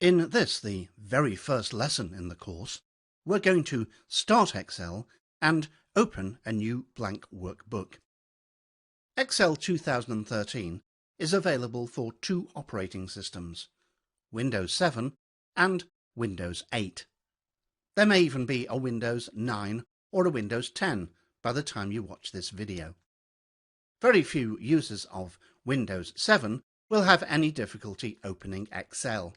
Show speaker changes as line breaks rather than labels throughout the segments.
In this, the very first lesson in the course, we're going to start Excel and open a new blank workbook. Excel 2013 is available for two operating systems, Windows 7 and Windows 8. There may even be a Windows 9 or a Windows 10 by the time you watch this video. Very few users of Windows 7 will have any difficulty opening Excel,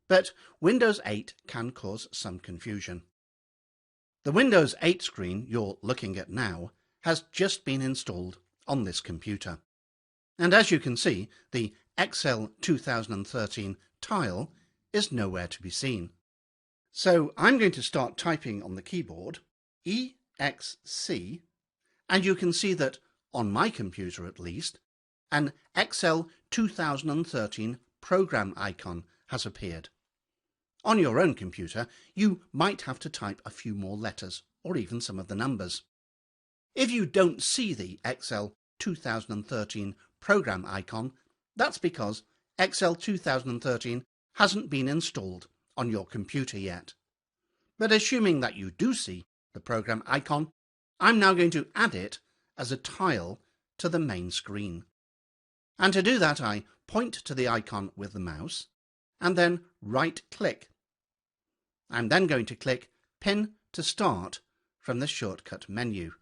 but Windows 8 can cause some confusion. The Windows 8 screen you're looking at now has just been installed on this computer. And as you can see, the Excel 2013 tile is nowhere to be seen. So I'm going to start typing on the keyboard EXC, and you can see that, on my computer at least, an Excel 2013 program icon has appeared. On your own computer, you might have to type a few more letters, or even some of the numbers. If you don't see the Excel 2013 program icon, that's because Excel 2013 hasn't been installed on your computer yet. But assuming that you do see the program icon, I'm now going to add it as a tile to the main screen. And to do that, I point to the icon with the mouse and then right-click. I'm then going to click Pin to Start from the shortcut menu.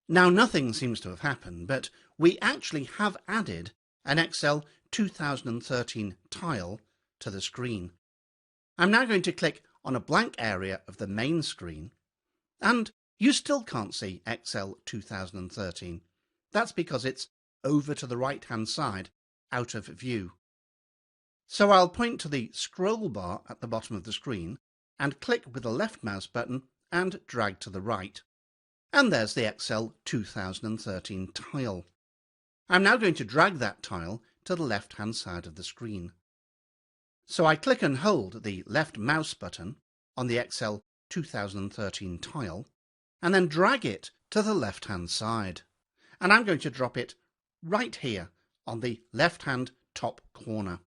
Now nothing seems to have happened, but we actually have added an Excel 2013 tile to the screen. I'm now going to click on a blank area of the main screen, and you still can't see Excel 2013. That's because it's over to the right-hand side, out of view. So I'll point to the scroll bar at the bottom of the screen and click with the left mouse button and drag to the right. And there's the Excel 2013 tile. I'm now going to drag that tile to the left-hand side of the screen. So I click and hold the left mouse button on the Excel 2013 tile and then drag it to the left-hand side. And I'm going to drop it right here on the left-hand top corner.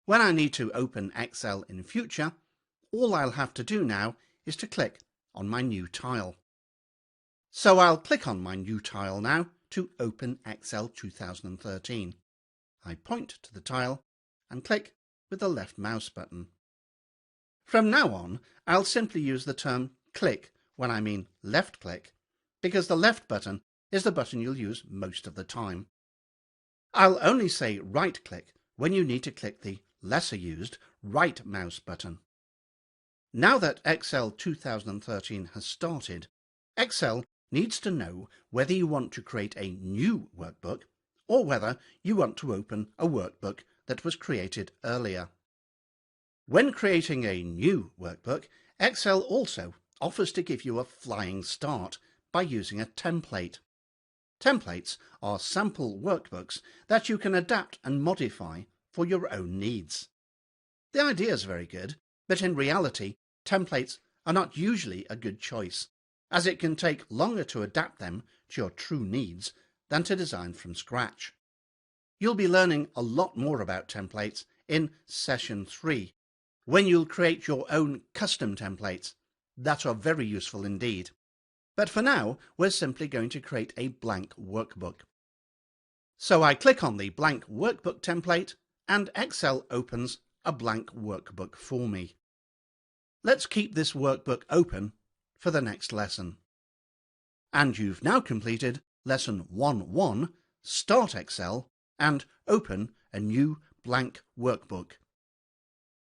When I need to open Excel in future, all I'll have to do now is to click on my new tile. So I'll click on my new tile now to open Excel 2013. I point to the tile and click with the left mouse button. From now on, I'll simply use the term click when I mean left click, because the left button is the button you'll use most of the time. I'll only say right click when you need to click the lesser used right mouse button. Now that Excel 2013 has started, Excel needs to know whether you want to create a new workbook or whether you want to open a workbook that was created earlier. When creating a new workbook, Excel also offers to give you a flying start by using a template. Templates are sample workbooks that you can adapt and modify for your own needs. The idea is very good, but in reality, templates are not usually a good choice, as it can take longer to adapt them to your true needs than to design from scratch. You'll be learning a lot more about templates in Session 3, when you'll create your own custom templates that are very useful indeed. But for now, we're simply going to create a blank workbook. So I click on the blank workbook template, and Excel opens a blank workbook for me. Let's keep this workbook open for the next lesson. And you've now completed Lesson 1.1, Start Excel and Open a New Blank Workbook.